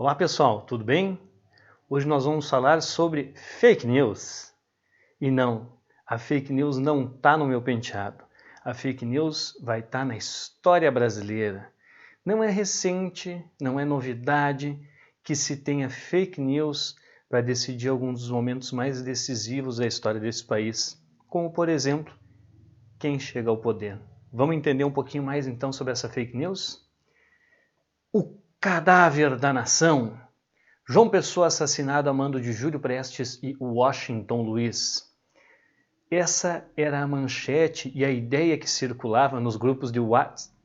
Olá pessoal, tudo bem? Hoje nós vamos falar sobre fake news. E não, a fake news não está no meu penteado. A fake news vai estar na história brasileira. Não é recente, não é novidade que se tenha fake news para decidir alguns dos momentos mais decisivos da história desse país, como por exemplo, quem chega ao poder. Vamos entender um pouquinho mais então sobre essa fake news? O cadáver da nação. João Pessoa assassinado a mando de Júlio Prestes e Washington Luiz. Essa era a manchete e a ideia que circulava nos grupos de WhatsApp.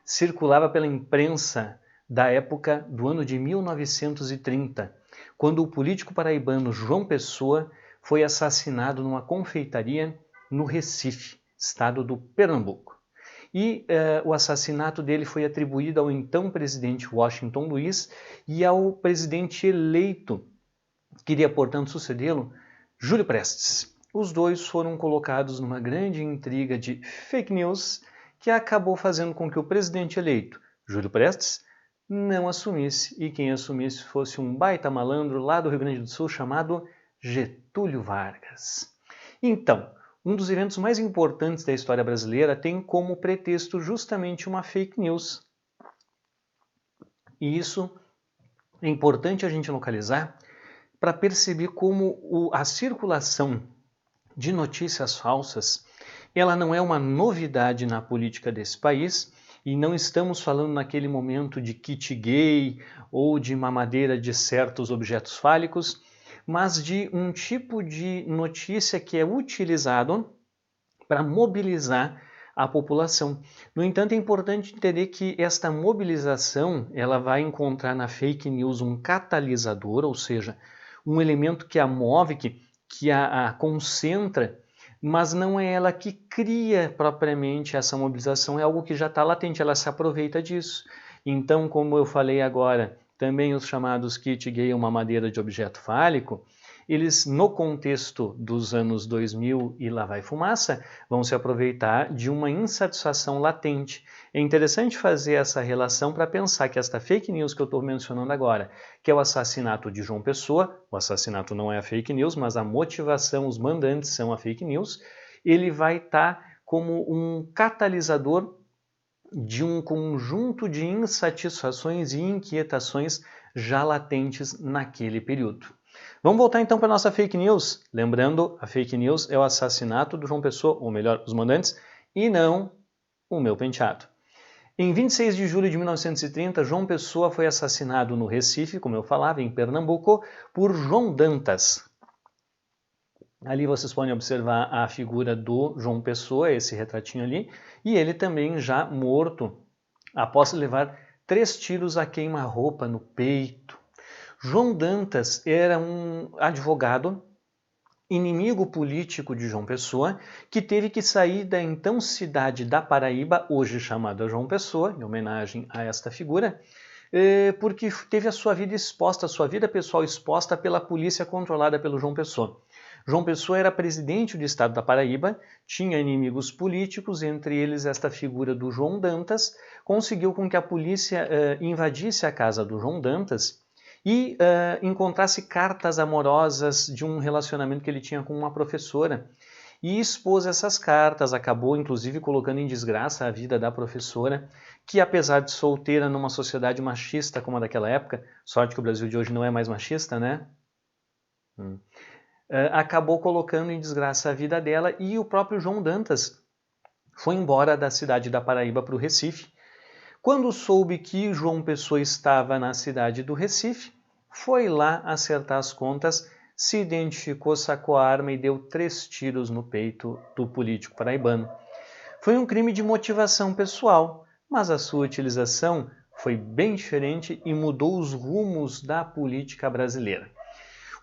Circulava pela imprensa da época do ano de 1930, quando o político paraibano João Pessoa foi assassinado numa confeitaria no Recife, estado do Pernambuco. E o assassinato dele foi atribuído ao então presidente Washington Luiz e ao presidente eleito, que iria, portanto, sucedê-lo, Júlio Prestes. Os dois foram colocados numa grande intriga de fake news que acabou fazendo com que o presidente eleito, Júlio Prestes, não assumisse e quem assumisse fosse um baita malandro lá do Rio Grande do Sul chamado Getúlio Vargas. Então, um dos eventos mais importantes da história brasileira tem como pretexto justamente uma fake news. E isso é importante a gente localizar para perceber como a circulação de notícias falsas ela não é uma novidade na política desse país e não estamos falando naquele momento de kit gay ou de mamadeira de certos objetos fálicos, mas de um tipo de notícia que é utilizado para mobilizar a população. No entanto, é importante entender que esta mobilização ela vai encontrar na fake news um catalisador, ou seja, um elemento que a move, que a concentra, mas não é ela que cria propriamente essa mobilização, é algo que já está latente, ela se aproveita disso. Então, como eu falei agora, também os chamados kit gay, uma madeira de objeto fálico, eles, no contexto dos anos 2000 e lá vai fumaça, vão se aproveitar de uma insatisfação latente. É interessante fazer essa relação para pensar que esta fake news que eu estou mencionando agora, que é o assassinato de João Pessoa, o assassinato não é a fake news, mas a motivação, os mandantes são a fake news, ele vai estar como um catalisador de um conjunto de insatisfações e inquietações já latentes naquele período. Vamos voltar então para a nossa fake news. Lembrando, a fake news é o assassinato do João Pessoa, ou melhor, os mandantes, e não o meu penteado. Em 26 de julho de 1930, João Pessoa foi assassinado no Recife, como eu falava, em Pernambuco, por João Dantas. Ali vocês podem observar a figura do João Pessoa, esse retratinho ali, e ele também já morto, após levar 3 tiros a queima-roupa no peito. João Dantas era um advogado, inimigo político de João Pessoa, que teve que sair da então cidade da Paraíba, hoje chamada João Pessoa, em homenagem a esta figura, porque teve a sua vida exposta, a sua vida pessoal exposta pela polícia controlada pelo João Pessoa. João Pessoa era presidente do estado da Paraíba, tinha inimigos políticos, entre eles esta figura do João Dantas, conseguiu com que a polícia invadisse a casa do João Dantas e encontrasse cartas amorosas de um relacionamento que ele tinha com uma professora e expôs essas cartas, acabou inclusive colocando em desgraça a vida da professora, que apesar de solteira numa sociedade machista como a daquela época, sorte que o Brasil de hoje não é mais machista, né? Acabou colocando em desgraça a vida dela e o próprio João Dantas foi embora da cidade da Paraíba para o Recife. Quando soube que João Pessoa estava na cidade do Recife, foi lá acertar as contas, se identificou, sacou a arma e deu 3 tiros no peito do político paraibano. Foi um crime de motivação pessoal, mas a sua utilização foi bem diferente e mudou os rumos da política brasileira.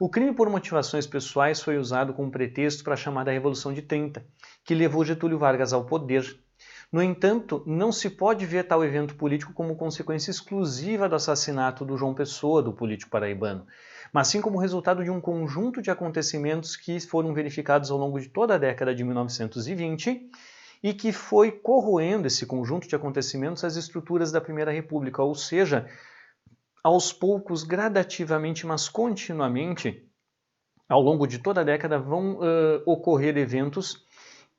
O crime por motivações pessoais foi usado como pretexto para a chamada Revolução de 30, que levou Getúlio Vargas ao poder. No entanto, não se pode ver tal evento político como consequência exclusiva do assassinato do João Pessoa, do político paraibano, mas sim como resultado de um conjunto de acontecimentos que foram verificados ao longo de toda a década de 1920 e que foi corroendo esse conjunto de acontecimentos as estruturas da Primeira República, ou seja, aos poucos, gradativamente, mas continuamente, ao longo de toda a década, vão ocorrer eventos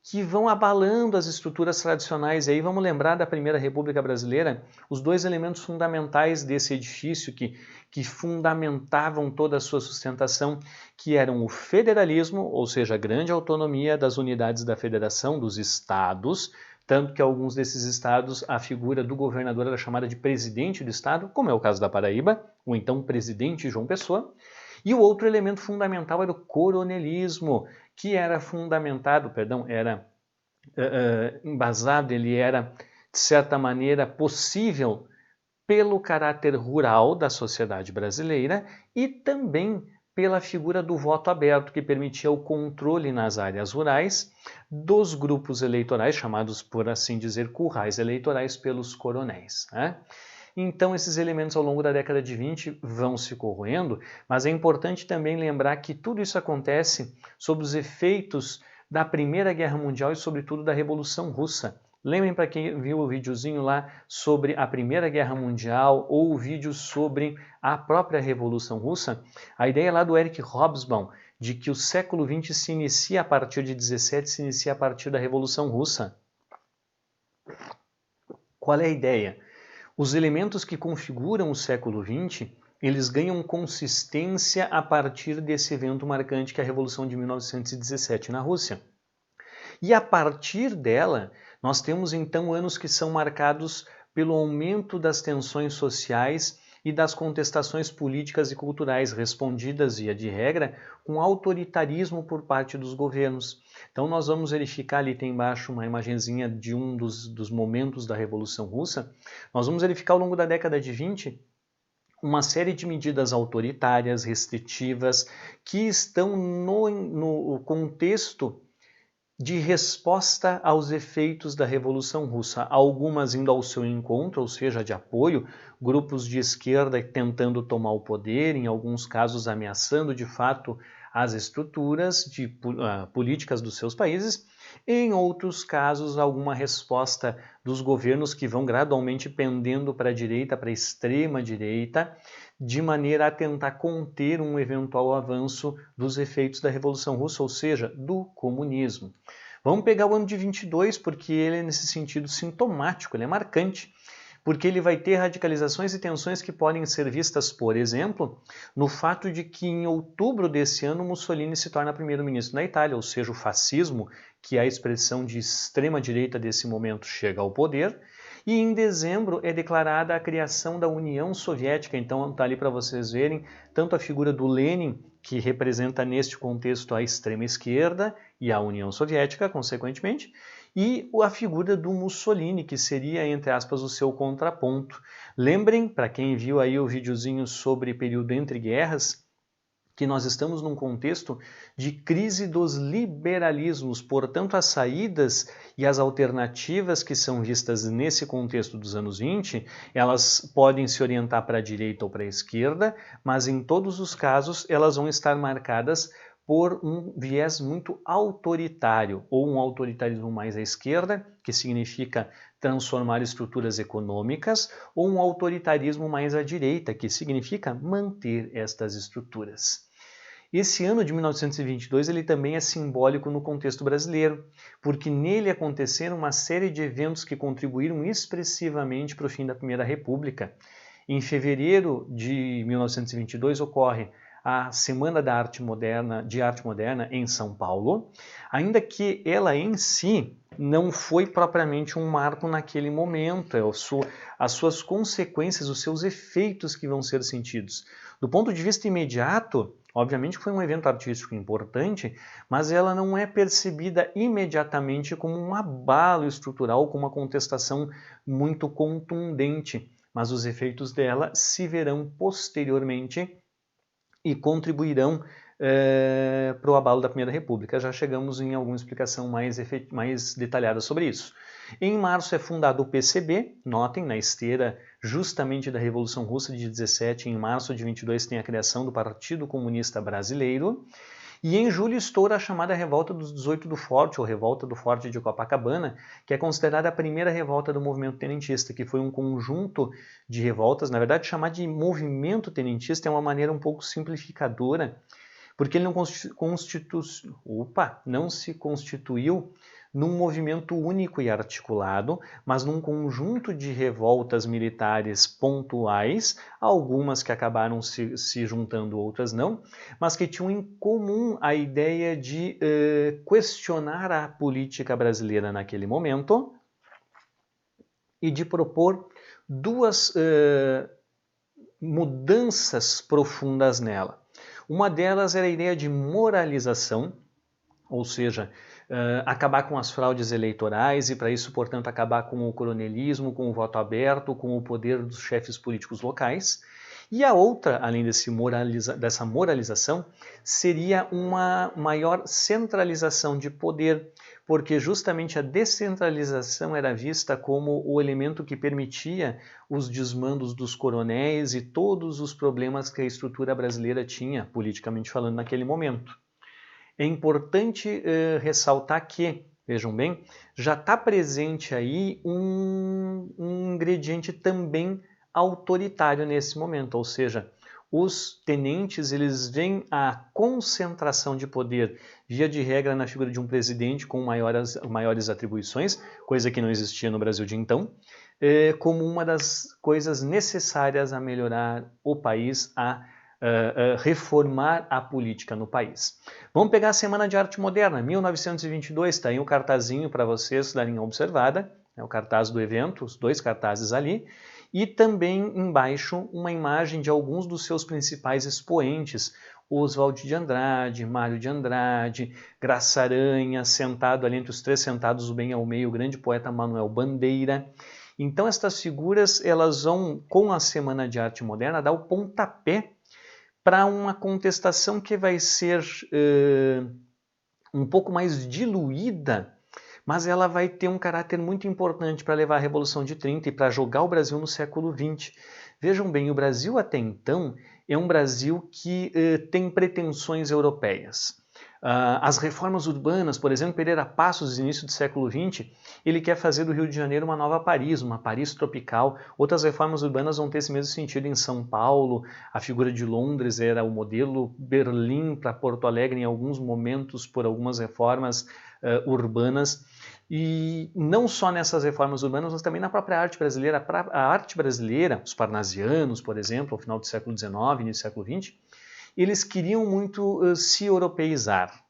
que vão abalando as estruturas tradicionais. E aí vamos lembrar da Primeira República Brasileira, os dois elementos fundamentais desse edifício que fundamentavam toda a sua sustentação, que eram o federalismo, ou seja, a grande autonomia das unidades da federação, dos estados, tanto que alguns desses estados a figura do governador era chamada de presidente do estado, como é o caso da Paraíba, ou então presidente João Pessoa. E o outro elemento fundamental era o coronelismo, que era embasado, ele era, de certa maneira, possível pelo caráter rural da sociedade brasileira e também pela figura do voto aberto, que permitia o controle nas áreas rurais dos grupos eleitorais, chamados, por assim dizer, currais eleitorais pelos coronéis, né? Então, esses elementos ao longo da década de 20 vão se corroendo, mas é importante também lembrar que tudo isso acontece sob os efeitos da Primeira Guerra Mundial e, sobretudo, da Revolução Russa. Lembrem, para quem viu o videozinho lá sobre a Primeira Guerra Mundial ou o vídeo sobre a própria Revolução Russa, a ideia lá do Eric Hobsbawm de que o século XX se inicia a partir de 17, se inicia a partir da Revolução Russa. Qual é a ideia? Os elementos que configuram o século XX, eles ganham consistência a partir desse evento marcante que é a Revolução de 1917 na Rússia. E a partir dela, nós temos então anos que são marcados pelo aumento das tensões sociais e das contestações políticas e culturais, respondidas, via de regra, com autoritarismo por parte dos governos. Então nós vamos verificar, ali tem embaixo uma imagenzinha de um dos momentos da Revolução Russa. Nós vamos verificar ao longo da década de 20 uma série de medidas autoritárias, restritivas, que estão no contexto de resposta aos efeitos da Revolução Russa, algumas indo ao seu encontro, ou seja, de apoio, grupos de esquerda tentando tomar o poder, em alguns casos ameaçando de fato as estruturas políticas dos seus países, em outros casos alguma resposta dos governos que vão gradualmente pendendo para a direita, para a extrema direita, de maneira a tentar conter um eventual avanço dos efeitos da Revolução Russa, ou seja, do comunismo. Vamos pegar o ano de 22, porque ele é nesse sentido sintomático, ele é marcante, porque ele vai ter radicalizações e tensões que podem ser vistas, por exemplo, no fato de que em outubro desse ano Mussolini se torna primeiro-ministro na Itália, ou seja, o fascismo, que é a expressão de extrema-direita desse momento, chega ao poder, e em dezembro é declarada a criação da União Soviética. Então está ali para vocês verem tanto a figura do Lenin, que representa neste contexto a extrema esquerda e a União Soviética, consequentemente, e a figura do Mussolini, que seria, entre aspas, o seu contraponto. Lembrem, para quem viu aí o videozinho sobre período entre guerras, que nós estamos num contexto de crise dos liberalismos, portanto as saídas e as alternativas que são vistas nesse contexto dos anos 20, elas podem se orientar para a direita ou para a esquerda, mas em todos os casos elas vão estar marcadas por um viés muito autoritário, ou um autoritarismo mais à esquerda, que significa transformar estruturas econômicas, ou um autoritarismo mais à direita, que significa manter estas estruturas. Esse ano de 1922 ele também é simbólico no contexto brasileiro, porque nele aconteceram uma série de eventos que contribuíram expressivamente para o fim da Primeira República. Em fevereiro de 1922 ocorre a Semana de Arte Moderna em São Paulo, ainda que ela em si não foi propriamente um marco naquele momento, as suas consequências, os seus efeitos que vão ser sentidos. Do ponto de vista imediato, obviamente foi um evento artístico importante, mas ela não é percebida imediatamente como um abalo estrutural, como uma contestação muito contundente, mas os efeitos dela se verão posteriormente e contribuirão para o abalo da Primeira República. Já chegamos em alguma explicação mais detalhada sobre isso. Em março é fundado o PCB, notem, na esteira justamente da Revolução Russa de 17, em março de 22 tem a criação do Partido Comunista Brasileiro, E em julho estoura a chamada Revolta dos 18 do Forte, ou Revolta do Forte de Copacabana, que é considerada a primeira revolta do movimento tenentista, que foi um conjunto de revoltas. Na verdade, chamar de movimento tenentista é uma maneira um pouco simplificadora, porque ele não se constituiu num movimento único e articulado, mas num conjunto de revoltas militares pontuais, algumas que acabaram se juntando, outras não, mas que tinham em comum a ideia de questionar a política brasileira naquele momento e de propor duas mudanças profundas nela. Uma delas era a ideia de moralização, ou seja, acabar com as fraudes eleitorais e, para isso, portanto, acabar com o coronelismo, com o voto aberto, com o poder dos chefes políticos locais. E a outra, além dessa moralização, seria uma maior centralização de poder, porque justamente a descentralização era vista como o elemento que permitia os desmandos dos coronéis e todos os problemas que a estrutura brasileira tinha, politicamente falando, naquele momento. É importante ressaltar que, vejam bem, já está presente aí um ingrediente também autoritário nesse momento, ou seja, os tenentes eles veem a concentração de poder, via de regra, na figura de um presidente com maiores atribuições, coisa que não existia no Brasil de então, como uma das coisas necessárias a melhorar o país, a reformar a política no país. Vamos pegar a Semana de Arte Moderna, 1922, está aí um cartazinho para vocês darem uma observada, é o cartaz do evento, os dois cartazes ali, e também embaixo uma imagem de alguns dos seus principais expoentes, Oswald de Andrade, Mário de Andrade, Graça Aranha, sentado ali entre os três sentados bem ao meio, o grande poeta Manuel Bandeira. Então estas figuras elas vão, com a Semana de Arte Moderna, dar o pontapé para uma contestação que vai ser um pouco mais diluída, mas ela vai ter um caráter muito importante para levar a Revolução de 30 e para jogar o Brasil no século XX. Vejam bem, o Brasil até então é um Brasil que tem pretensões europeias. As reformas urbanas, por exemplo, Pereira Passos, no início do século XX, ele quer fazer do Rio de Janeiro uma nova Paris, uma Paris tropical. Outras reformas urbanas vão ter esse mesmo sentido em São Paulo. A figura de Londres era o modelo, Berlim para Porto Alegre em alguns momentos por algumas reformas urbanas. E não só nessas reformas urbanas, mas também na própria arte brasileira. A arte brasileira, os parnasianos, por exemplo, ao final do século XIX, início do século XX, eles queriam muito se europeizar.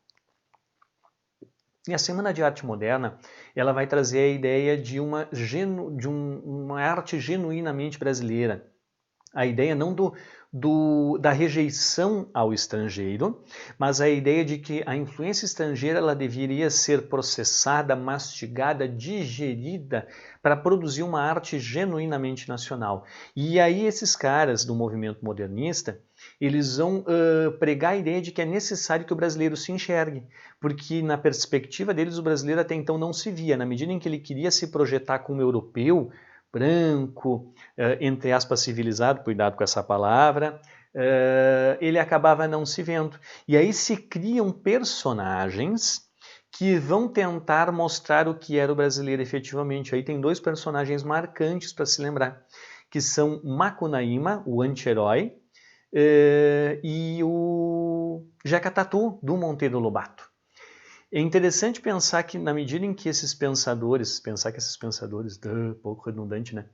E a Semana de Arte Moderna ela vai trazer a ideia de uma arte genuinamente brasileira. A ideia não da rejeição ao estrangeiro, mas a ideia de que a influência estrangeira ela deveria ser processada, mastigada, digerida para produzir uma arte genuinamente nacional. E aí esses caras do movimento modernista, eles vão pregar a ideia de que é necessário que o brasileiro se enxergue, porque na perspectiva deles o brasileiro até então não se via. Na medida em que ele queria se projetar como europeu, branco, entre aspas civilizado, cuidado com essa palavra, ele acabava não se vendo. E aí se criam personagens que vão tentar mostrar o que era o brasileiro efetivamente. Aí tem dois personagens marcantes para se lembrar, que são Macunaíma, o anti-herói, e o Jeca Tatu, do Monteiro Lobato. É interessante pensar que na medida em que esses pensadores, pouco redundante, né?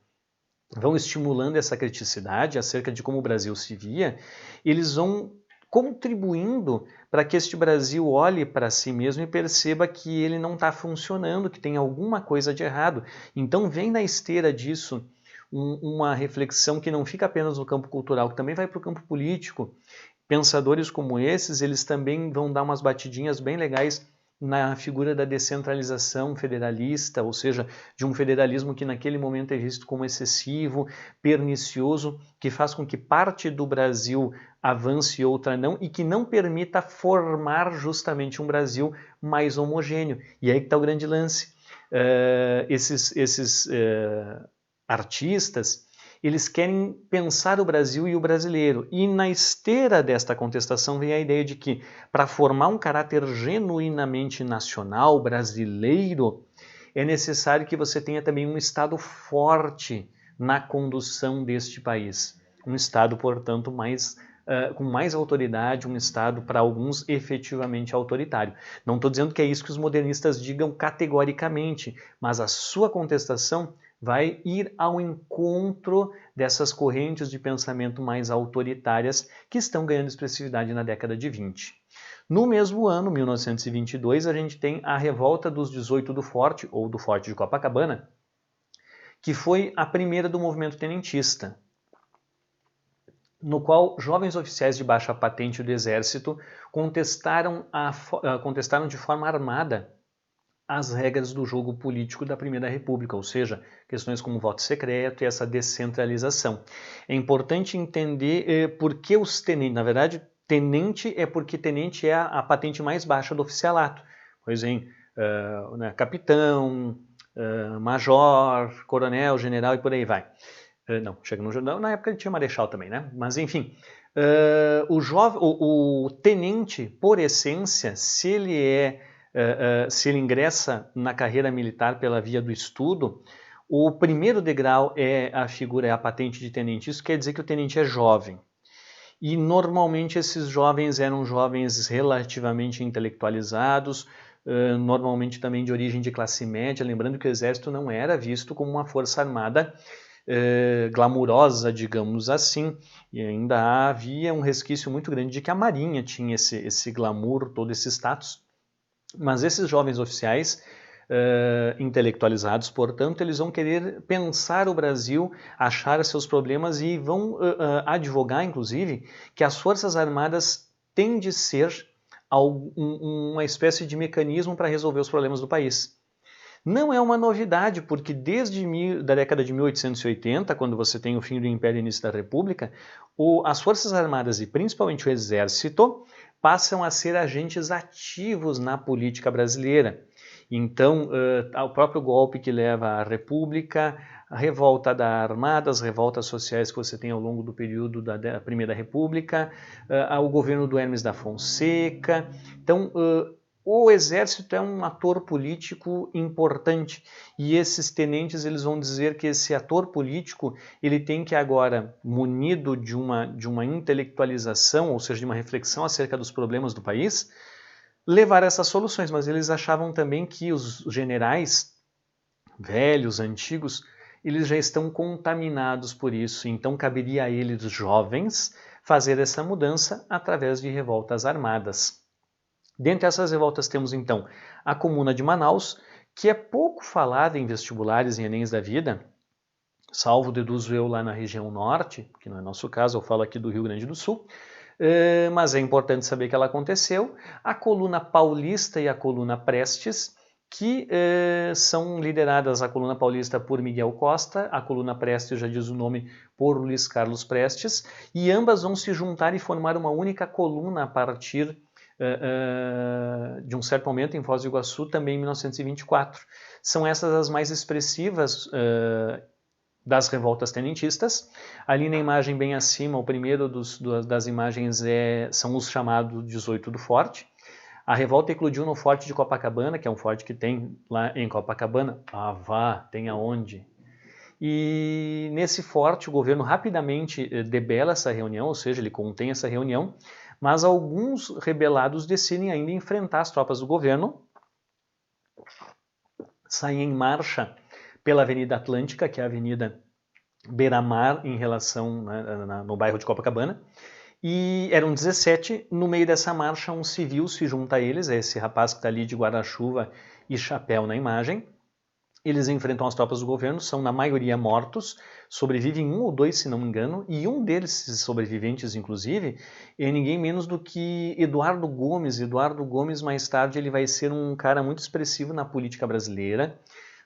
Vão estimulando essa criticidade acerca de como o Brasil se via, eles vão contribuindo para que este Brasil olhe para si mesmo e perceba que ele não está funcionando, que tem alguma coisa de errado. Então vem na esteira disso uma reflexão que não fica apenas no campo cultural, que também vai para o campo político. Pensadores como esses, eles também vão dar umas batidinhas bem legais na figura da descentralização federalista, ou seja, de um federalismo que naquele momento é visto como excessivo, pernicioso, que faz com que parte do Brasil avance e outra não, e que não permita formar justamente um Brasil mais homogêneo. E aí que está o grande lance. Esses artistas, eles querem pensar o Brasil e o brasileiro. E na esteira desta contestação vem a ideia de que, para formar um caráter genuinamente nacional, brasileiro, é necessário que você tenha também um Estado forte na condução deste país. Um Estado, portanto, com mais autoridade, um Estado, para alguns, efetivamente autoritário. Não estou dizendo que é isso que os modernistas digam categoricamente, mas a sua contestação vai ir ao encontro dessas correntes de pensamento mais autoritárias que estão ganhando expressividade na década de 20. No mesmo ano, 1922, a gente tem a Revolta dos 18 do Forte, ou do Forte de Copacabana, que foi a primeira do movimento tenentista, no qual jovens oficiais de baixa patente do Exército contestaram de forma armada as regras do jogo político da Primeira República, ou seja, questões como voto secreto e essa descentralização. É importante entender por que os tenentes, na verdade, tenente é porque tenente é a patente mais baixa do oficialato. Pois bem, capitão, major, coronel, general e por aí vai. Não, chega no jornal, na época ele tinha marechal também, né? Mas enfim, o tenente, por essência, se ele ingressa na carreira militar pela via do estudo, o primeiro degrau é a patente de tenente. Isso quer dizer que o tenente é jovem. E normalmente esses jovens eram jovens relativamente intelectualizados, normalmente também de origem de classe média, lembrando que o exército não era visto como uma força armada glamurosa, digamos assim, e ainda havia um resquício muito grande de que a Marinha tinha esse glamour, todo esse status. Mas esses jovens oficiais intelectualizados, portanto, eles vão querer pensar o Brasil, achar seus problemas e vão advogar, inclusive, que as Forças Armadas têm de ser uma espécie de mecanismo para resolver os problemas do país. Não é uma novidade, porque desde a década de 1880, quando você tem o fim do Império e o início da República, as Forças Armadas e principalmente o Exército passam a ser agentes ativos na política brasileira. Então, o próprio golpe que leva à República, a revolta da Armada, as revoltas sociais que você tem ao longo do período da Primeira República, o governo do Hermes da Fonseca. Então, o Exército é um ator político importante e esses tenentes eles vão dizer que esse ator político ele tem que agora, munido de uma intelectualização, ou seja, de uma reflexão acerca dos problemas do país, levar essas soluções. Mas eles achavam também que os generais velhos, antigos, eles já estão contaminados por isso, então caberia a eles, jovens, fazer essa mudança através de revoltas armadas. Dentre essas revoltas temos então a Comuna de Manaus, que é pouco falada em vestibulares e Enems da vida, salvo deduzo eu lá na região norte, que não é nosso caso, eu falo aqui do Rio Grande do Sul, mas é importante saber que ela aconteceu. A Coluna Paulista e a Coluna Prestes, que são lideradas, a Coluna Paulista por Miguel Costa, a Coluna Prestes, já diz o nome, por Luiz Carlos Prestes, e ambas vão se juntar e formar uma única coluna a partir de um certo momento em Foz do Iguaçu, também em 1924. São essas as mais expressivas das revoltas tenentistas. Ali na imagem bem acima, o primeiro das imagens são os chamados 18 do Forte. A revolta eclodiu no Forte de Copacabana, que é um forte que tem lá em Copacabana. Tem aonde? E nesse forte o governo rapidamente debela essa reunião, ou seja, ele contém essa reunião, mas alguns rebelados decidem ainda enfrentar as tropas do governo, saem em marcha pela Avenida Atlântica, que é a Avenida Beira-Mar em relação no bairro de Copacabana, e eram 17, no meio dessa marcha um civil se junta a eles, é esse rapaz que está ali de guarda-chuva e chapéu na imagem. Eles enfrentam as tropas do governo, são na maioria mortos, sobrevivem 1 ou 2, se não me engano, e um desses sobreviventes, inclusive, é ninguém menos do que Eduardo Gomes. Eduardo Gomes, mais tarde, ele vai ser um cara muito expressivo na política brasileira,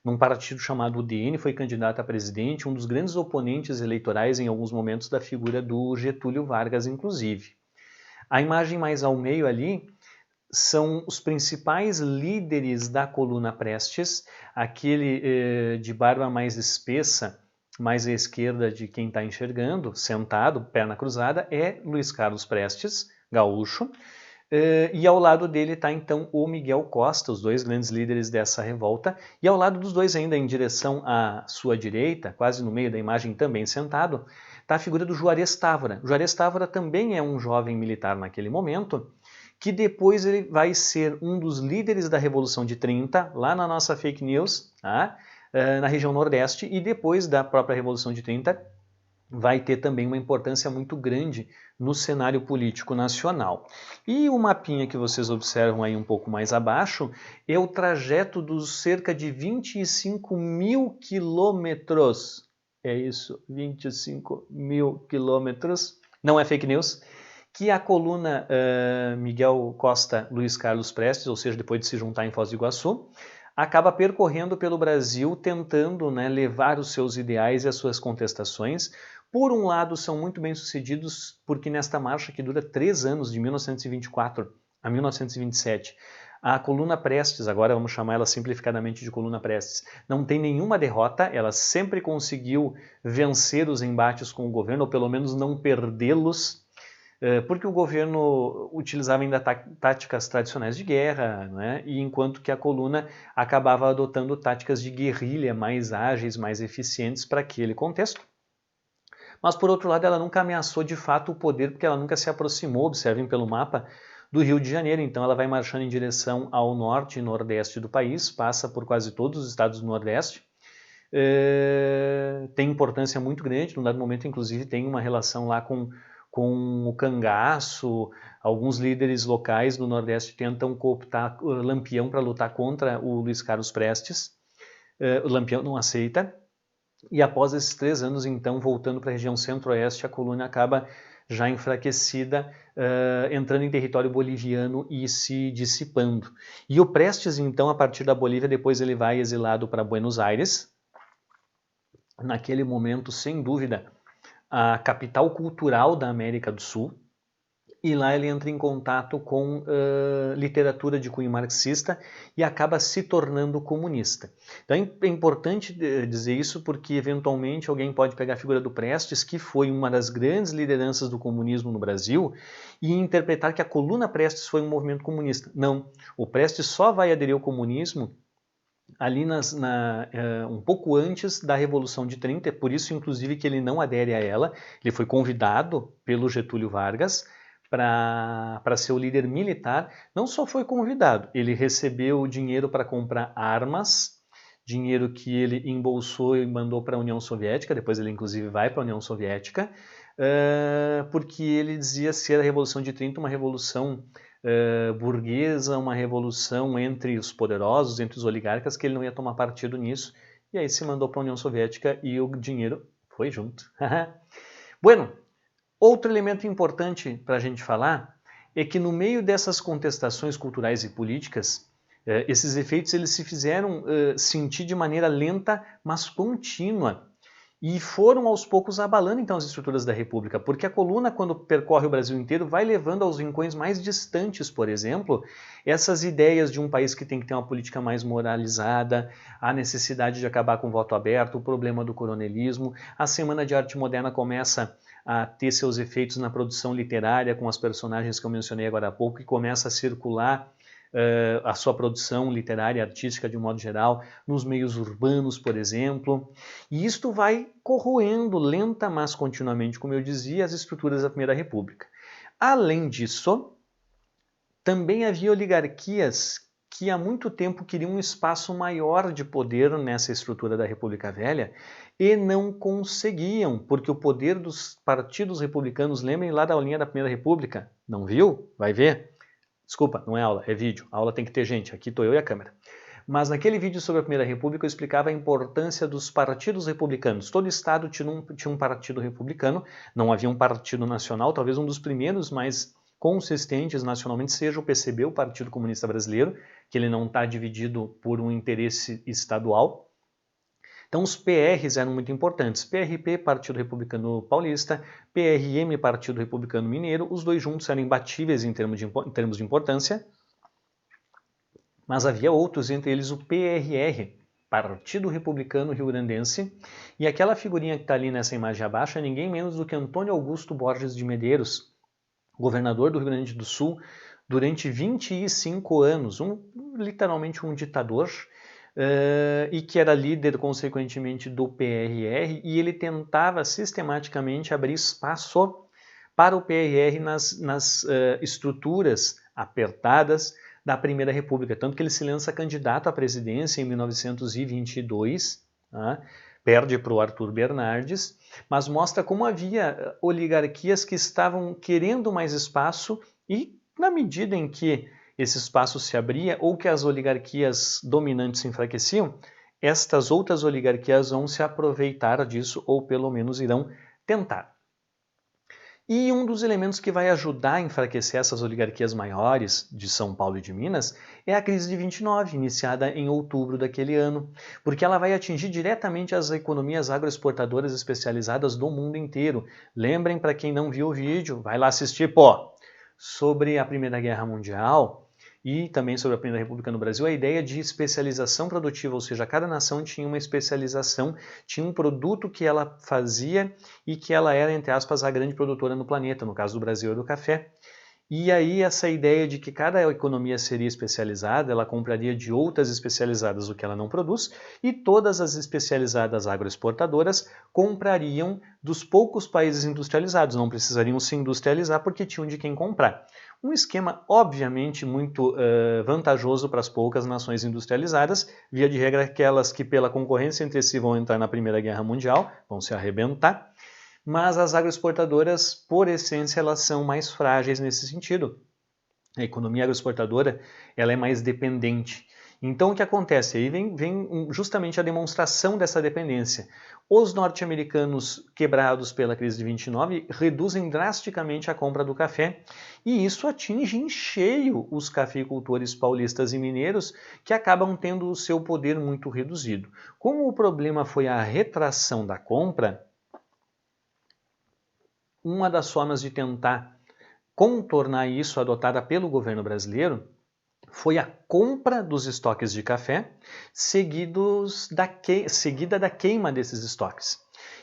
num partido chamado UDN, foi candidato a presidente, um dos grandes oponentes eleitorais em alguns momentos da figura do Getúlio Vargas, inclusive. A imagem mais ao meio ali são os principais líderes da Coluna Prestes, aquele de barba mais espessa, mais à esquerda de quem está enxergando, sentado, perna cruzada, é Luiz Carlos Prestes, gaúcho, e ao lado dele está então o Miguel Costa, os dois grandes líderes dessa revolta, e ao lado dos dois ainda em direção à sua direita, quase no meio da imagem também sentado, está a figura do Juarez Távora. O Juarez Távora também é um jovem militar naquele momento, que depois ele vai ser um dos líderes da Revolução de 30, lá na nossa fake news, tá? Na região Nordeste, e depois da própria Revolução de 30, vai ter também uma importância muito grande no cenário político nacional. E o mapinha que vocês observam aí um pouco mais abaixo é o trajeto dos cerca de 25 mil quilômetros. É isso, 25 mil quilômetros. Não é fake news. Que a coluna Miguel Costa Luiz Carlos Prestes, ou seja, depois de se juntar em Foz do Iguaçu, acaba percorrendo pelo Brasil tentando, né, levar os seus ideais e as suas contestações. Por um lado, são muito bem sucedidos porque nesta marcha que dura 3 anos, de 1924 a 1927, a coluna Prestes, agora vamos chamar ela simplificadamente de coluna Prestes, não tem nenhuma derrota, ela sempre conseguiu vencer os embates com o governo, ou pelo menos não perdê-los, porque o governo utilizava ainda táticas tradicionais de guerra, né? E enquanto que a coluna acabava adotando táticas de guerrilha mais ágeis, mais eficientes para aquele contexto. Mas, por outro lado, ela nunca ameaçou de fato o poder, porque ela nunca se aproximou, observem pelo mapa, do Rio de Janeiro. Então ela vai marchando em direção ao norte e nordeste do país, passa por quase todos os estados do Nordeste, tem importância muito grande, num dado momento inclusive tem uma relação lá com o cangaço. Alguns líderes locais do Nordeste tentam cooptar Lampião para lutar contra o Luiz Carlos Prestes, o Lampião não aceita. E após esses 3 anos, então, voltando para a região centro-oeste, a coluna acaba já enfraquecida, entrando em território boliviano e se dissipando. E o Prestes, então, a partir da Bolívia, depois ele vai exilado para Buenos Aires. Naquele momento, sem dúvida, a capital cultural da América do Sul. E lá ele entra em contato com literatura de cunho marxista e acaba se tornando comunista. Então é importante dizer isso porque eventualmente alguém pode pegar a figura do Prestes, que foi uma das grandes lideranças do comunismo no Brasil, e interpretar que a coluna Prestes foi um movimento comunista. Não, o Prestes só vai aderir ao comunismo ali um pouco antes da Revolução de 30, é por isso inclusive que ele não adere a ela. Ele foi convidado pelo Getúlio Vargas para ser o líder militar. Não só foi convidado, ele recebeu dinheiro para comprar armas, dinheiro que ele embolsou e mandou para a União Soviética, depois ele inclusive vai para a União Soviética, porque ele dizia ser a Revolução de 30 uma revolução burguesa, uma revolução entre os poderosos, entre os oligarcas, que ele não ia tomar partido nisso, e aí se mandou para a União Soviética e o dinheiro foi junto. Bueno, outro elemento importante para a gente falar é que no meio dessas contestações culturais e políticas, esses efeitos eles se fizeram sentir de maneira lenta, mas contínua. E foram aos poucos abalando então as estruturas da República, porque a coluna, quando percorre o Brasil inteiro, vai levando aos rincões mais distantes, por exemplo, essas ideias de um país que tem que ter uma política mais moralizada, a necessidade de acabar com o voto aberto, o problema do coronelismo. A Semana de Arte Moderna começa a ter seus efeitos na produção literária, com as personagens que eu mencionei agora há pouco, e começa a circular a sua produção literária e artística de um modo geral, nos meios urbanos, por exemplo. E isto vai corroendo lenta, mas continuamente, como eu dizia, as estruturas da Primeira República. Além disso, também havia oligarquias que há muito tempo queriam um espaço maior de poder nessa estrutura da República Velha e não conseguiam, porque o poder dos partidos republicanos, lembrem lá da aulinha da Primeira República, não viu? Vai ver. Desculpa, não é aula, é vídeo. A aula tem que ter gente, aqui estou eu e a câmera. Mas naquele vídeo sobre a Primeira República eu explicava a importância dos partidos republicanos. Todo estado tinha um partido republicano, não havia um partido nacional, talvez um dos primeiros mais consistentes nacionalmente seja o PCB, o Partido Comunista Brasileiro, que ele não está dividido por um interesse estadual. Então os PRs eram muito importantes, PRP, Partido Republicano Paulista, PRM, Partido Republicano Mineiro, os dois juntos eram imbatíveis em termos de importância, mas havia outros, entre eles o PRR, Partido Republicano Rio-Grandense, e aquela figurinha que está ali nessa imagem abaixo é ninguém menos do que Antônio Augusto Borges de Medeiros, governador do Rio Grande do Sul durante 25 anos, literalmente um ditador, e que era líder, consequentemente, do PRR, e ele tentava sistematicamente abrir espaço para o PRR nas estruturas apertadas da Primeira República, tanto que ele se lança candidato à presidência em 1922, perde para o Arthur Bernardes, mas mostra como havia oligarquias que estavam querendo mais espaço e, na medida em que esse espaço se abria ou que as oligarquias dominantes se enfraqueciam, estas outras oligarquias vão se aproveitar disso ou pelo menos irão tentar. E um dos elementos que vai ajudar a enfraquecer essas oligarquias maiores de São Paulo e de Minas é a crise de 29, iniciada em outubro daquele ano, porque ela vai atingir diretamente as economias agroexportadoras especializadas do mundo inteiro. Lembrem, para quem não viu o vídeo, vai lá assistir, sobre a Primeira Guerra Mundial e também sobre a Primeira República no Brasil, a ideia de especialização produtiva, ou seja, cada nação tinha uma especialização, tinha um produto que ela fazia e que ela era, entre aspas, a grande produtora no planeta, no caso do Brasil é do café. E aí essa ideia de que cada economia seria especializada, ela compraria de outras especializadas o que ela não produz, e todas as especializadas agroexportadoras comprariam dos poucos países industrializados, não precisariam se industrializar porque tinham de quem comprar. Um esquema, obviamente, muito vantajoso para as poucas nações industrializadas, via de regra aquelas que pela concorrência entre si vão entrar na Primeira Guerra Mundial, vão se arrebentar, mas as agroexportadoras, por essência, elas são mais frágeis nesse sentido. A economia agroexportadora ela é mais dependente. Então o que acontece? Aí vem justamente a demonstração dessa dependência. Os norte-americanos, quebrados pela crise de 29, reduzem drasticamente a compra do café e isso atinge em cheio os cafeicultores paulistas e mineiros que acabam tendo o seu poder muito reduzido. Como o problema foi a retração da compra, uma das formas de tentar contornar isso adotada pelo governo brasileiro foi a compra dos estoques de café, seguida da queima desses estoques.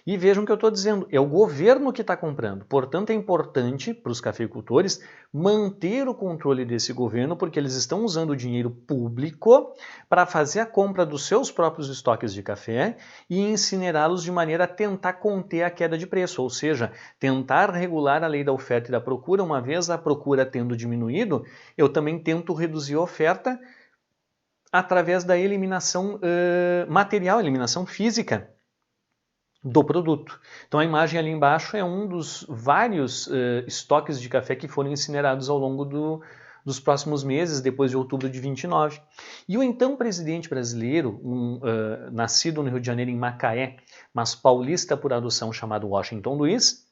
E vejam o que eu estou dizendo, é o governo que está comprando. Portanto, é importante para os cafeicultores manter o controle desse governo, porque eles estão usando o dinheiro público para fazer a compra dos seus próprios estoques de café e incinerá-los de maneira a tentar conter a queda de preço, ou seja, tentar regular a lei da oferta e da procura. Uma vez a procura tendo diminuído, eu também tento reduzir a oferta através da eliminação material, eliminação física do produto. Então a imagem ali embaixo é um dos vários estoques de café que foram incinerados ao longo dos próximos meses, depois de outubro de 29. E o então presidente brasileiro, nascido no Rio de Janeiro, em Macaé, mas paulista por adoção, chamado Washington Luiz,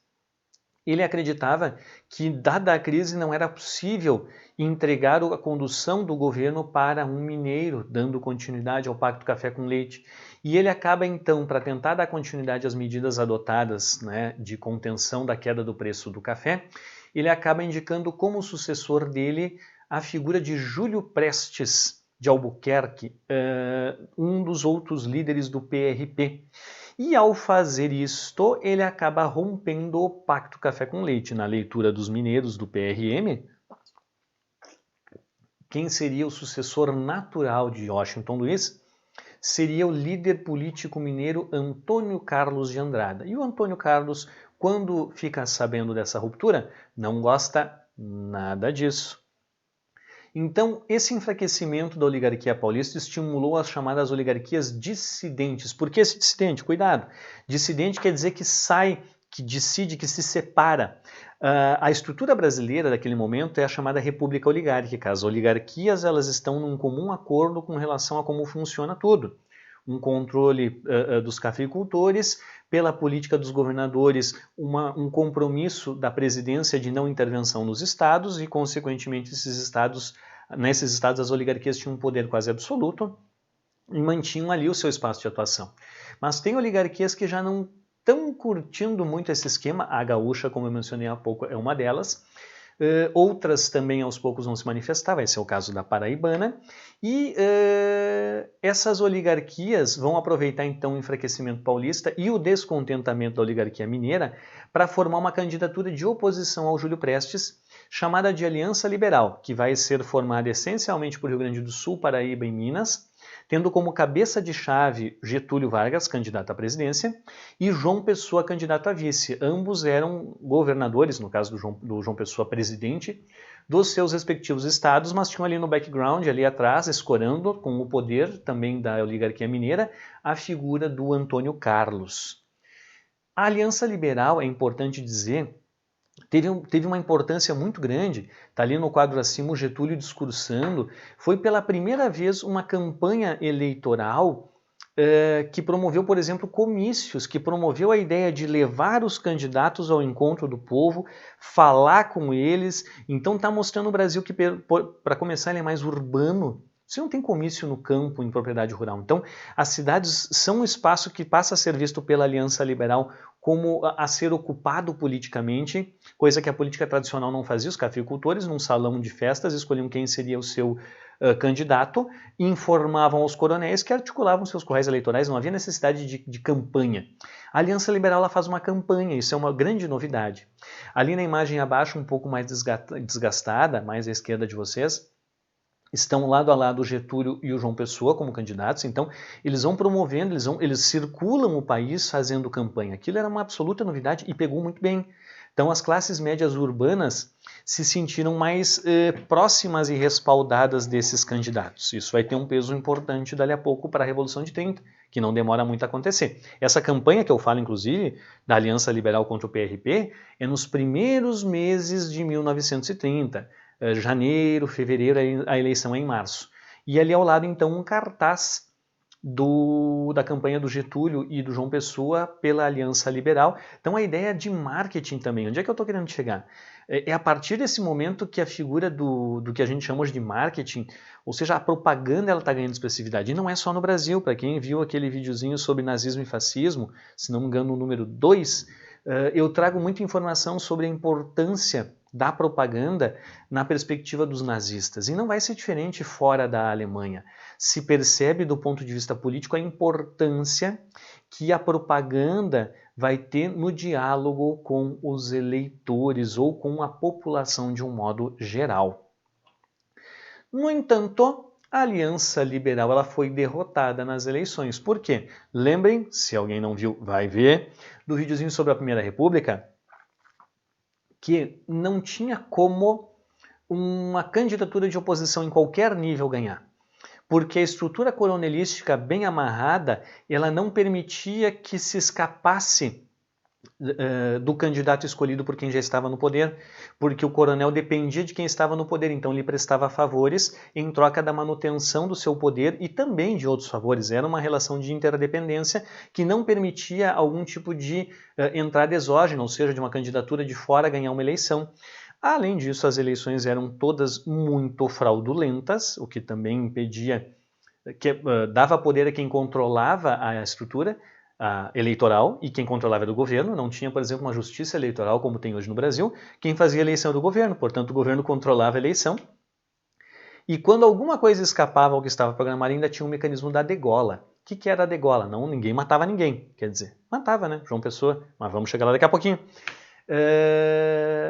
ele acreditava que, dada a crise, não era possível entregar a condução do governo para um mineiro, dando continuidade ao Pacto Café com Leite. E ele acaba, então, para tentar dar continuidade às medidas adotadas, de contenção da queda do preço do café, ele acaba indicando como sucessor dele a figura de Júlio Prestes de Albuquerque, um dos outros líderes do PRP. E ao fazer isto, ele acaba rompendo o Pacto Café com Leite. Na leitura dos mineiros do PRM, quem seria o sucessor natural de Washington Luiz seria o líder político mineiro Antônio Carlos de Andrada. E o Antônio Carlos, quando fica sabendo dessa ruptura, não gosta nada disso. Então, esse enfraquecimento da oligarquia paulista estimulou as chamadas oligarquias dissidentes. Por que esse dissidente? Cuidado! Dissidente quer dizer que sai, que decide, que se separa. A estrutura brasileira daquele momento é a chamada república oligárquica. As oligarquias elas estão num comum acordo com relação a como funciona tudo. Um controle dos cafeicultores, pela política dos governadores, um compromisso da presidência de não intervenção nos estados e, consequentemente, nesses estados as oligarquias tinham um poder quase absoluto e mantinham ali o seu espaço de atuação. Mas tem oligarquias que já não estão curtindo muito esse esquema, a gaúcha, como eu mencionei há pouco, é uma delas, Outras também aos poucos vão se manifestar, vai ser o caso da Paraibana, e essas oligarquias vão aproveitar então o enfraquecimento paulista e o descontentamento da oligarquia mineira para formar uma candidatura de oposição ao Júlio Prestes, chamada de Aliança Liberal, que vai ser formada essencialmente por Rio Grande do Sul, Paraíba e Minas, tendo como cabeça de chave Getúlio Vargas, candidato à presidência, e João Pessoa, candidato a vice. Ambos eram governadores, no caso do João Pessoa, presidente, dos seus respectivos estados, mas tinham ali no background, ali atrás, escorando com o poder também da oligarquia mineira, a figura do Antônio Carlos. A Aliança Liberal, é importante dizer, teve uma importância muito grande, está ali no quadro acima o Getúlio discursando, foi pela primeira vez uma campanha eleitoral que promoveu, por exemplo, comícios, que promoveu a ideia de levar os candidatos ao encontro do povo, falar com eles. Então está mostrando o Brasil que, para começar, ele é mais urbano. Você não tem comício no campo, em propriedade rural. Então, as cidades são um espaço que passa a ser visto pela Aliança Liberal como a ser ocupado politicamente, coisa que a política tradicional não fazia. Os cafeicultores, num salão de festas, escolhiam quem seria o seu candidato, informavam aos coronéis que articulavam seus currais eleitorais, não havia necessidade de campanha. A Aliança Liberal ela faz uma campanha, isso é uma grande novidade. Ali na imagem abaixo, um pouco mais desgastada, mais à esquerda de vocês, estão lado a lado o Getúlio e o João Pessoa como candidatos, então eles vão promovendo, eles circulam o país fazendo campanha. Aquilo era uma absoluta novidade e pegou muito bem. Então as classes médias urbanas se sentiram mais próximas e respaldadas desses candidatos. Isso vai ter um peso importante dali a pouco para a Revolução de 30, que não demora muito a acontecer. Essa campanha que eu falo, inclusive, da Aliança Liberal contra o PRP, é nos primeiros meses de 1930. Janeiro, fevereiro, a eleição é em março. E ali ao lado, então, um cartaz da campanha do Getúlio e do João Pessoa pela Aliança Liberal. Então a ideia de marketing também, onde é que eu estou querendo chegar? É a partir desse momento que a figura do que a gente chama hoje de marketing, ou seja, a propaganda ela está ganhando expressividade. E não é só no Brasil, para quem viu aquele videozinho sobre nazismo e fascismo, se não me engano o número 2, eu trago muita informação sobre a importância da propaganda na perspectiva dos nazistas. E não vai ser diferente fora da Alemanha. Se percebe do ponto de vista político a importância que a propaganda vai ter no diálogo com os eleitores ou com a população de um modo geral. No entanto, a Aliança Liberal ela foi derrotada nas eleições. Por quê? Lembrem, se alguém não viu, vai ver, do videozinho sobre a Primeira República, que não tinha como uma candidatura de oposição em qualquer nível ganhar. Porque a estrutura coronelística bem amarrada, ela não permitia que se escapasse do candidato escolhido por quem já estava no poder, porque o coronel dependia de quem estava no poder, então lhe prestava favores em troca da manutenção do seu poder e também de outros favores. Era uma relação de interdependência que não permitia algum tipo de entrada exógena, ou seja, de uma candidatura de fora ganhar uma eleição. Além disso, as eleições eram todas muito fraudulentas, o que também impedia, dava poder a quem controlava a estrutura eleitoral, e quem controlava era o governo. Não tinha, por exemplo, uma justiça eleitoral como tem hoje no Brasil. Quem fazia a eleição era o governo, portanto o governo controlava a eleição. E quando alguma coisa escapava ao que estava programado, ainda tinha um mecanismo da degola. O que era a degola? Não, ninguém matava ninguém, quer dizer, matava, né? João Pessoa, mas vamos chegar lá daqui a pouquinho.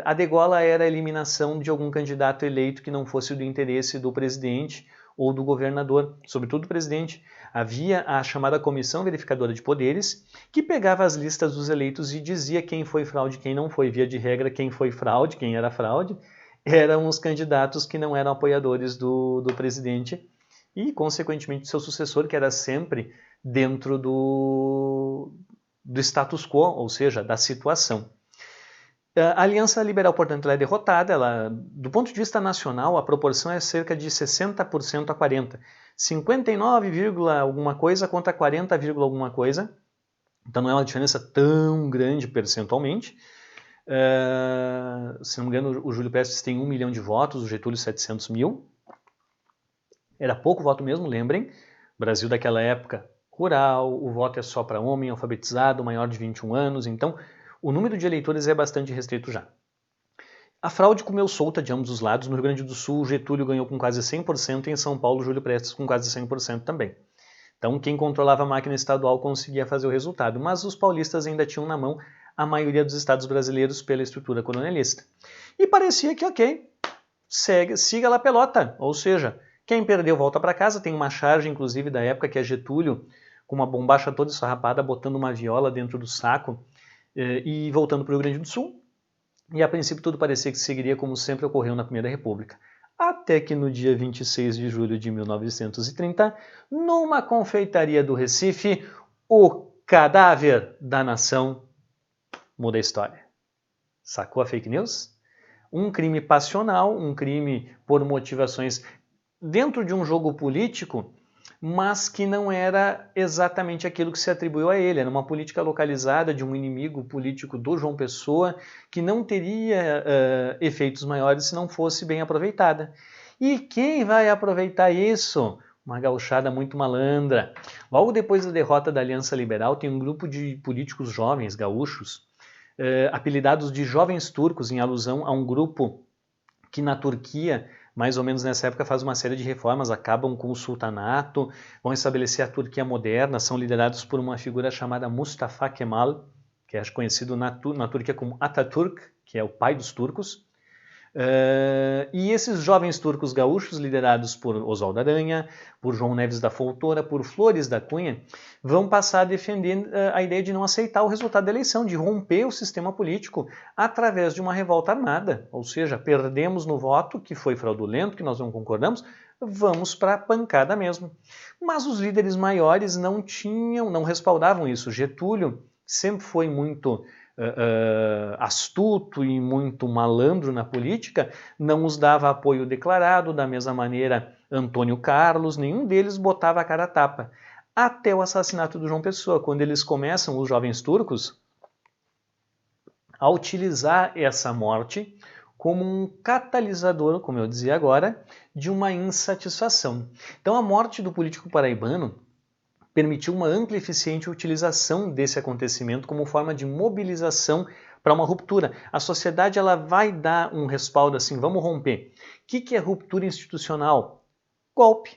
A degola era a eliminação de algum candidato eleito que não fosse do interesse do presidente ou do governador, sobretudo do presidente. Havia a chamada Comissão Verificadora de Poderes, que pegava as listas dos eleitos e dizia quem foi fraude e quem não foi. Via de regra, quem foi fraude, quem era fraude, eram os candidatos que não eram apoiadores do presidente e, consequentemente, seu sucessor, que era sempre dentro do status quo, ou seja, da situação. A Aliança Liberal, portanto, ela é derrotada. Do ponto de vista nacional, a proporção é cerca de 60% a 40%. 59, alguma coisa contra 40, alguma coisa. Então não é uma diferença tão grande percentualmente. Se não me engano, o Júlio Prestes tem 1 milhão de votos, o Getúlio 700 mil. Era pouco voto mesmo, lembrem. Brasil daquela época, rural, o voto é só para homem, alfabetizado, maior de 21 anos. Então, o número de eleitores é bastante restrito já. A fraude comeu solta de ambos os lados. No Rio Grande do Sul, Getúlio ganhou com quase 100% e em São Paulo, Júlio Prestes com quase 100% também. Então, quem controlava a máquina estadual conseguia fazer o resultado, mas os paulistas ainda tinham na mão a maioria dos estados brasileiros pela estrutura colonialista. E parecia que, ok, siga lá a pelota, ou seja, quem perdeu volta para casa. Tem uma charge, inclusive, da época que é Getúlio, com uma bombacha toda esfarrapada, botando uma viola dentro do saco e voltando para o Rio Grande do Sul. E a princípio tudo parecia que seguiria como sempre ocorreu na Primeira República. Até que no dia 26 de julho de 1930, numa confeitaria do Recife, o cadáver da nação muda a história. Sacou a fake news? Um crime passional, um crime por motivações dentro de um jogo político, mas que não era exatamente aquilo que se atribuiu a ele. Era uma política localizada de um inimigo político do João Pessoa que não teria efeitos maiores se não fosse bem aproveitada. E quem vai aproveitar isso? Uma gauchada muito malandra. Logo depois da derrota da Aliança Liberal, tem um grupo de políticos jovens, gaúchos, apelidados de jovens turcos, em alusão a um grupo que na Turquia, mais ou menos nessa época, faz uma série de reformas, acabam com o sultanato, vão estabelecer a Turquia moderna, são liderados por uma figura chamada Mustafa Kemal, que é conhecido na Turquia como Atatürk, que é o pai dos turcos. E esses jovens turcos gaúchos, liderados por Oswaldo Aranha, por João Neves da Fontoura, por Flores da Cunha, vão passar a defender a ideia de não aceitar o resultado da eleição, de romper o sistema político através de uma revolta armada. Ou seja, perdemos no voto, que foi fraudulento, que nós não concordamos, vamos para a pancada mesmo. Mas os líderes maiores não respaldavam isso. Getúlio sempre foi muito astuto e muito malandro na política, não os dava apoio declarado. Da mesma maneira, Antônio Carlos, nenhum deles botava a cara a tapa. Até o assassinato do João Pessoa, quando eles começam, os jovens turcos, a utilizar essa morte como um catalisador, como eu dizia agora, de uma insatisfação. Então a morte do político paraibano permitiu uma ampla e eficiente utilização desse acontecimento como forma de mobilização para uma ruptura. A sociedade ela vai dar um respaldo assim, vamos romper. O que é ruptura institucional? Golpe.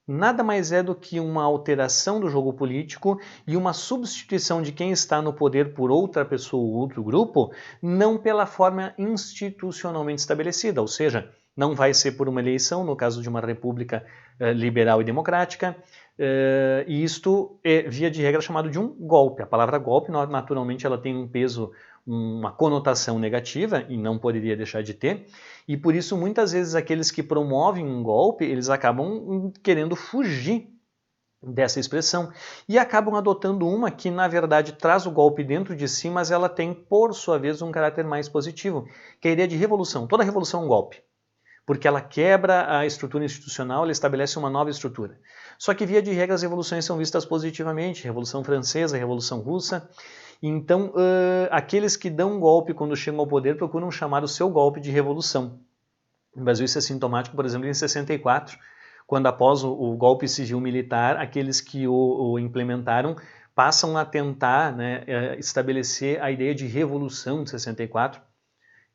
Nada mais é do que uma alteração do jogo político e uma substituição de quem está no poder por outra pessoa ou outro grupo, não pela forma institucionalmente estabelecida, ou seja, não vai ser por uma eleição, no caso de uma república liberal e democrática, e isto é, via de regra, chamado de um golpe. A palavra golpe, naturalmente, ela tem um peso, uma conotação negativa, e não poderia deixar de ter, e por isso, muitas vezes, aqueles que promovem um golpe, eles acabam querendo fugir dessa expressão, e acabam adotando uma que, na verdade, traz o golpe dentro de si, mas ela tem, por sua vez, um caráter mais positivo, que é a ideia de revolução. Toda revolução é um golpe, porque ela quebra a estrutura institucional, ela estabelece uma nova estrutura. Só que, via de regra, as revoluções são vistas positivamente, Revolução Francesa, Revolução Russa. Então, aqueles que dão um golpe quando chegam ao poder procuram chamar o seu golpe de revolução. No Brasil isso é sintomático, por exemplo, em 64, quando após o golpe civil-militar, aqueles que o implementaram passam a tentar, né, estabelecer a ideia de revolução de 64,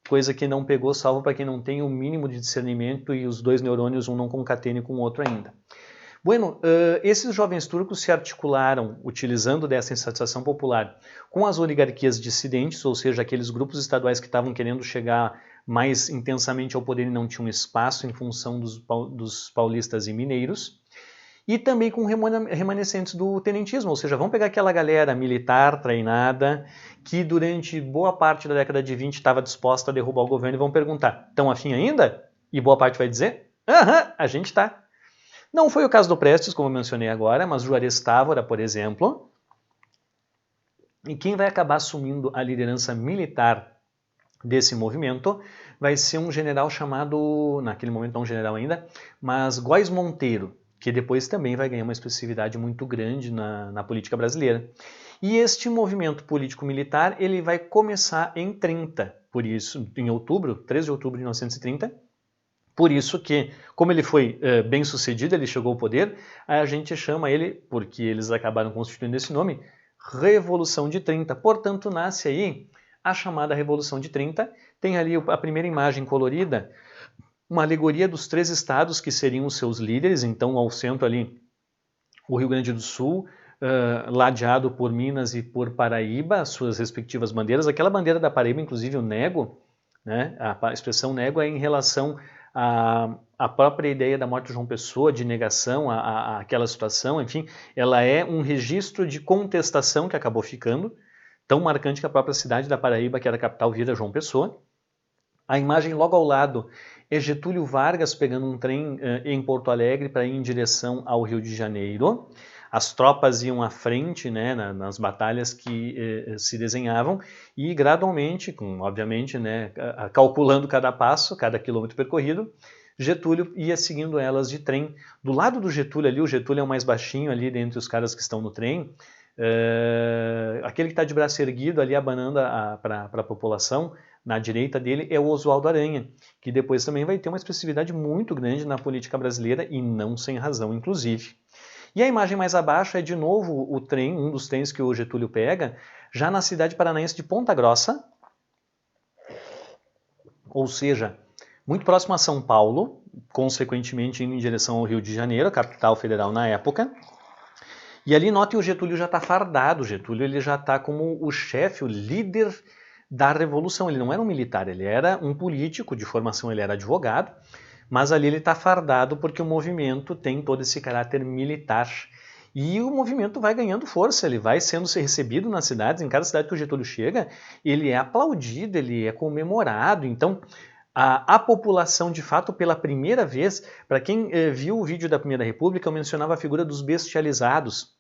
coisa que não pegou, salvo para quem não tem o mínimo de discernimento e os dois neurônios um não concatenem com o outro ainda. Bueno, esses jovens turcos se articularam, utilizando dessa insatisfação popular, com as oligarquias dissidentes, ou seja, aqueles grupos estaduais que estavam querendo chegar mais intensamente ao poder e não tinham espaço em função dos paulistas e mineiros, e também com remanescentes do tenentismo, ou seja, vamos pegar aquela galera militar treinada que durante boa parte da década de 20 estava disposta a derrubar o governo e vão perguntar, estão afim ainda? E boa parte vai dizer, aham, a gente está. Não foi o caso do Prestes, como eu mencionei agora, mas Juarez Távora, por exemplo. E quem vai acabar assumindo a liderança militar desse movimento vai ser um general chamado, naquele momento não um general ainda, mas Góes Monteiro, que depois também vai ganhar uma expressividade muito grande na política brasileira. E este movimento político-militar ele vai começar em 30, por isso, em outubro, 13 de outubro de 1930, por isso que, como ele foi bem sucedido, ele chegou ao poder, a gente chama ele, porque eles acabaram constituindo esse nome, Revolução de 30. Portanto, nasce aí a chamada Revolução de 30. Tem ali a primeira imagem colorida, uma alegoria dos 3 estados que seriam os seus líderes. Então, ao centro ali, o Rio Grande do Sul, ladeado por Minas e por Paraíba, suas respectivas bandeiras. Aquela bandeira da Paraíba, inclusive, eu nego, né? A expressão nego é em relação à própria ideia da morte de João Pessoa, de negação àquela situação. Enfim, ela é um registro de contestação que acabou ficando, tão marcante que a própria cidade da Paraíba, que era a capital, vira João Pessoa. A imagem logo ao lado é Getúlio Vargas pegando um trem em Porto Alegre para ir em direção ao Rio de Janeiro. As tropas iam à frente, né, nas batalhas que se desenhavam, e gradualmente, obviamente, né, calculando cada passo, cada quilômetro percorrido, Getúlio ia seguindo elas de trem. Do lado do Getúlio ali, o Getúlio é o mais baixinho ali dentre os caras que estão no trem, aquele que está de braço erguido ali abanando para a população, na direita dele é o Oswaldo Aranha, que depois também vai ter uma expressividade muito grande na política brasileira e não sem razão, inclusive. E a imagem mais abaixo é de novo o trem, um dos trens que o Getúlio pega, já na cidade paranaense de Ponta Grossa, ou seja, muito próximo a São Paulo, consequentemente indo em direção ao Rio de Janeiro, a capital federal na época. E ali, note, o Getúlio já está fardado, o Getúlio ele já está como o chefe, o líder da Revolução. Ele não era um militar, ele era um político, de formação ele era advogado, mas ali ele está fardado porque o movimento tem todo esse caráter militar. E o movimento vai ganhando força, ele vai sendo recebido nas cidades, em cada cidade que o Getúlio chega, ele é aplaudido, ele é comemorado. Então, a população, de fato, pela primeira vez, para quem viu o vídeo da Primeira República, eu mencionava a figura dos bestializados,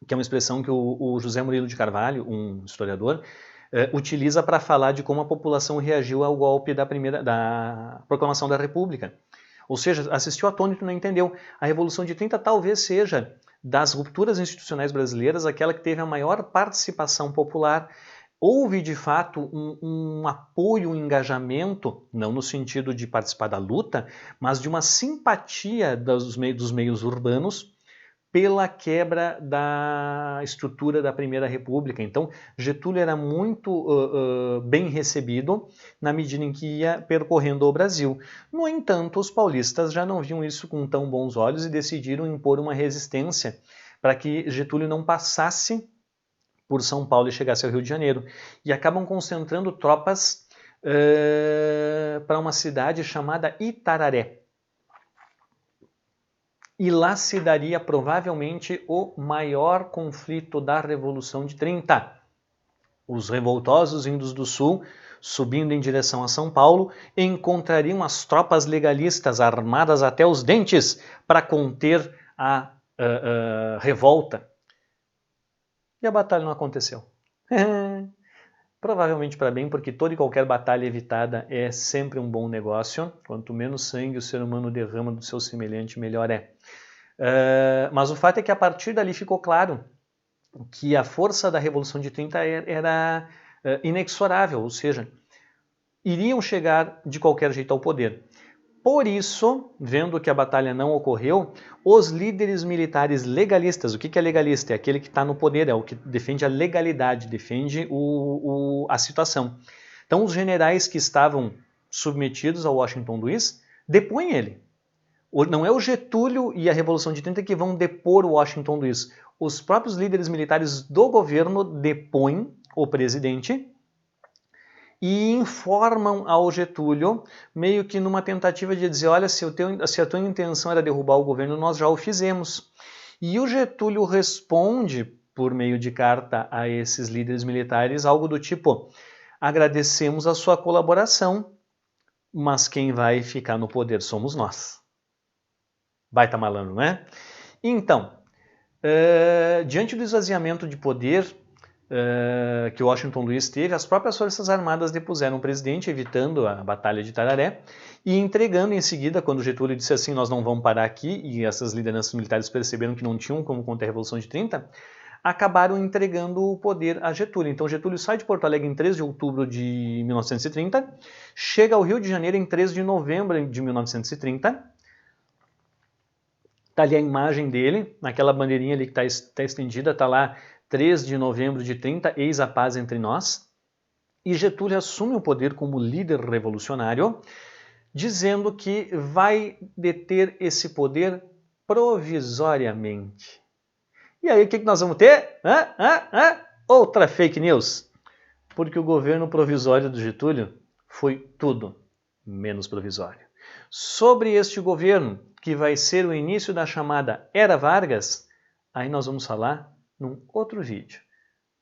que é uma expressão que o José Murilo de Carvalho, um historiador, utiliza para falar de como a população reagiu ao golpe da proclamação da República. Ou seja, assistiu atônito e não entendeu. A Revolução de 30 talvez seja, das rupturas institucionais brasileiras, aquela que teve a maior participação popular. Houve, de fato, um apoio, um engajamento, não no sentido de participar da luta, mas de uma simpatia dos meios urbanos pela quebra da estrutura da Primeira República. Então, Getúlio era muito bem recebido na medida em que ia percorrendo o Brasil. No entanto, os paulistas já não viam isso com tão bons olhos e decidiram impor uma resistência para que Getúlio não passasse por São Paulo e chegasse ao Rio de Janeiro. E acabam concentrando tropas para uma cidade chamada Itararé. E lá se daria provavelmente o maior conflito da Revolução de 30. Os revoltosos vindos do sul, subindo em direção a São Paulo, encontrariam as tropas legalistas armadas até os dentes para conter a revolta. E a batalha não aconteceu. Provavelmente para bem, porque toda e qualquer batalha evitada é sempre um bom negócio. Quanto menos sangue o ser humano derrama do seu semelhante, melhor é. Mas o fato é que a partir dali ficou claro que a força da Revolução de 30 era inexorável, ou seja, iriam chegar de qualquer jeito ao poder. Por isso, vendo que a batalha não ocorreu, os líderes militares legalistas, o que é legalista? É aquele que está no poder, é o que defende a legalidade, defende a situação. Então, os generais que estavam submetidos ao Washington Luiz depõem ele. Não é o Getúlio e a Revolução de 30 que vão depor o Washington Luiz. Os próprios líderes militares do governo depõem o presidente e informam ao Getúlio, meio que numa tentativa de dizer, olha, se a tua intenção era derrubar o governo, nós já o fizemos. E o Getúlio responde, por meio de carta a esses líderes militares, algo do tipo, agradecemos a sua colaboração, mas quem vai ficar no poder somos nós. Baita malandro, né? Então, diante do esvaziamento de poder que Washington Luiz teve, as próprias Forças Armadas depuseram o presidente, evitando a Batalha de Itararé, e entregando em seguida, quando Getúlio disse assim, nós não vamos parar aqui, e essas lideranças militares perceberam que não tinham como conter a Revolução de 30, acabaram entregando o poder a Getúlio. Então Getúlio sai de Porto Alegre em 3 de outubro de 1930, chega ao Rio de Janeiro em 3 de novembro de 1930, está ali a imagem dele, naquela bandeirinha ali que está estendida, está lá 3 de novembro de 30, eis a paz entre nós. E Getúlio assume o poder como líder revolucionário, dizendo que vai deter esse poder provisoriamente. E aí o que nós vamos ter? Outra fake news. Porque o governo provisório do Getúlio foi tudo menos provisório. Sobre este governo, que vai ser o início da chamada Era Vargas, aí nós vamos falar num outro vídeo.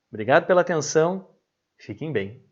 Obrigado pela atenção, fiquem bem.